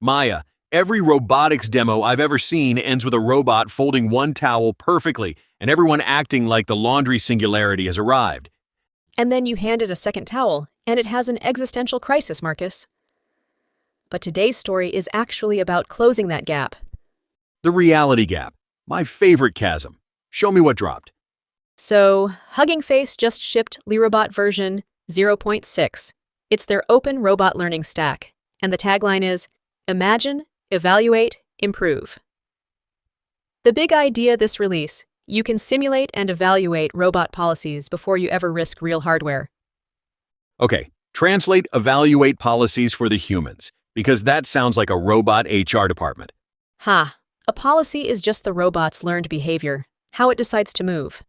Maya, every robotics demo I've ever seen ends with a robot folding one towel perfectly and everyone acting like the laundry singularity has arrived. And then you hand it a second towel, and it has an existential crisis, Marcus. But today's story is actually about closing that gap. The reality gap. My favorite chasm. Show me what dropped. So, Hugging Face just shipped LeRobot version 0.6. It's their open robot learning stack, and the tagline is, Imagine, Evaluate, Improve. The big idea this release, you can simulate and evaluate robot policies before you ever risk real hardware. Okay, translate evaluate policies for the humans, because that sounds like a robot HR department. A policy is just the robot's learned behavior, how it decides to move.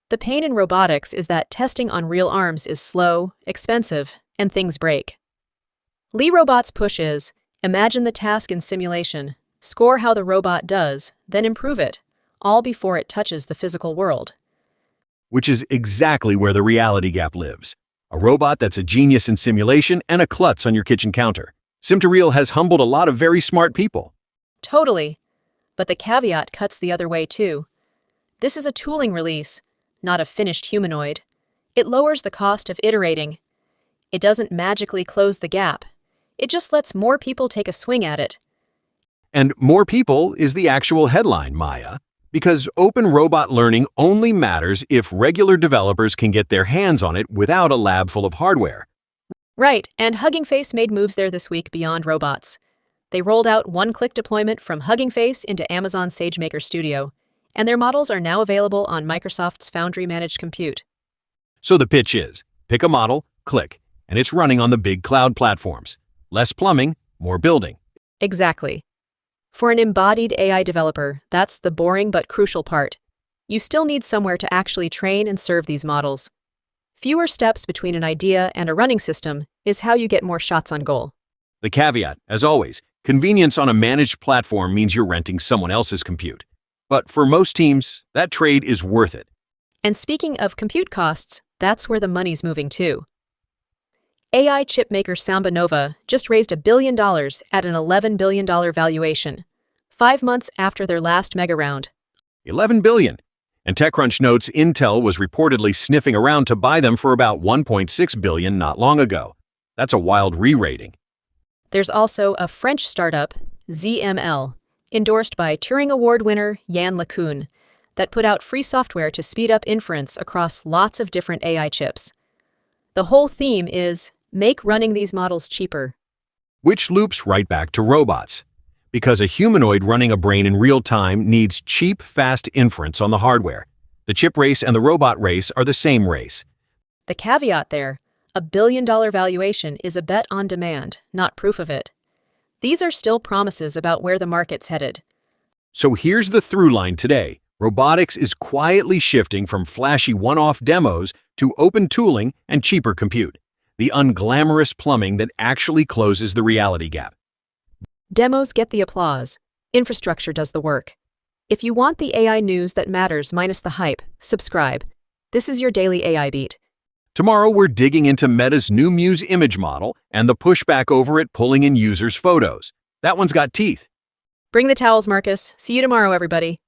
The pain in robotics is that testing on real arms is slow, expensive, and things break. LeRobot's push is, imagine the task in simulation, score how the robot does, then improve it, all before it touches the physical world. Which is exactly where the reality gap lives. A robot that's a genius in simulation and a klutz on your kitchen counter. Sim2Real has humbled a lot of very smart people. Totally. But the caveat cuts the other way too. This is a tooling release, not a finished humanoid. It lowers the cost of iterating. It doesn't magically close the gap. It just lets more people take a swing at it. And more people is the actual headline, Maya, because open robot learning only matters if regular developers can get their hands on it without a lab full of hardware. Right, and Hugging Face made moves there this week beyond robots. They rolled out one-click deployment from Hugging Face into Amazon SageMaker Studio, and their models are now available on Microsoft's Foundry Managed Compute. So the pitch is, pick a model, click, and it's running on the big cloud platforms. Less plumbing, more building. Exactly. For an embodied AI developer, that's the boring but crucial part. You still need somewhere to actually train and serve these models. Fewer steps between an idea and a running system is how you get more shots on goal. The caveat, as always, convenience on a managed platform means you're renting someone else's compute. But for most teams, that trade is worth it. And speaking of compute costs, that's where the money's moving too. AI chipmaker SambaNova just raised $1 billion at an $11 billion valuation, 5 months after their last mega round. $11 billion. And TechCrunch notes Intel was reportedly sniffing around to buy them for about $1.6 billion not long ago. That's a wild re-rating. There's also a French startup, ZML, endorsed by Turing Award winner Yann LeCun, that put out free software to speed up inference across lots of different AI chips. The whole theme is, make running these models cheaper. Which loops right back to robots. Because a humanoid running a brain in real time needs cheap, fast inference on the hardware. The chip race and the robot race are the same race. The caveat there, $1 billion valuation is a bet on demand, not proof of it. These are still promises about where the market's headed. So here's the through line today. Robotics is quietly shifting from flashy one-off demos to open tooling and cheaper compute. The unglamorous plumbing that actually closes the reality gap. Demos get the applause. Infrastructure does the work. If you want the AI news that matters minus the hype, subscribe. This is your daily AI beat. Tomorrow we're digging into Meta's new Muse image model and the pushback over it pulling in users' photos. That one's got teeth. Bring the towels, Marcus. See you tomorrow, everybody.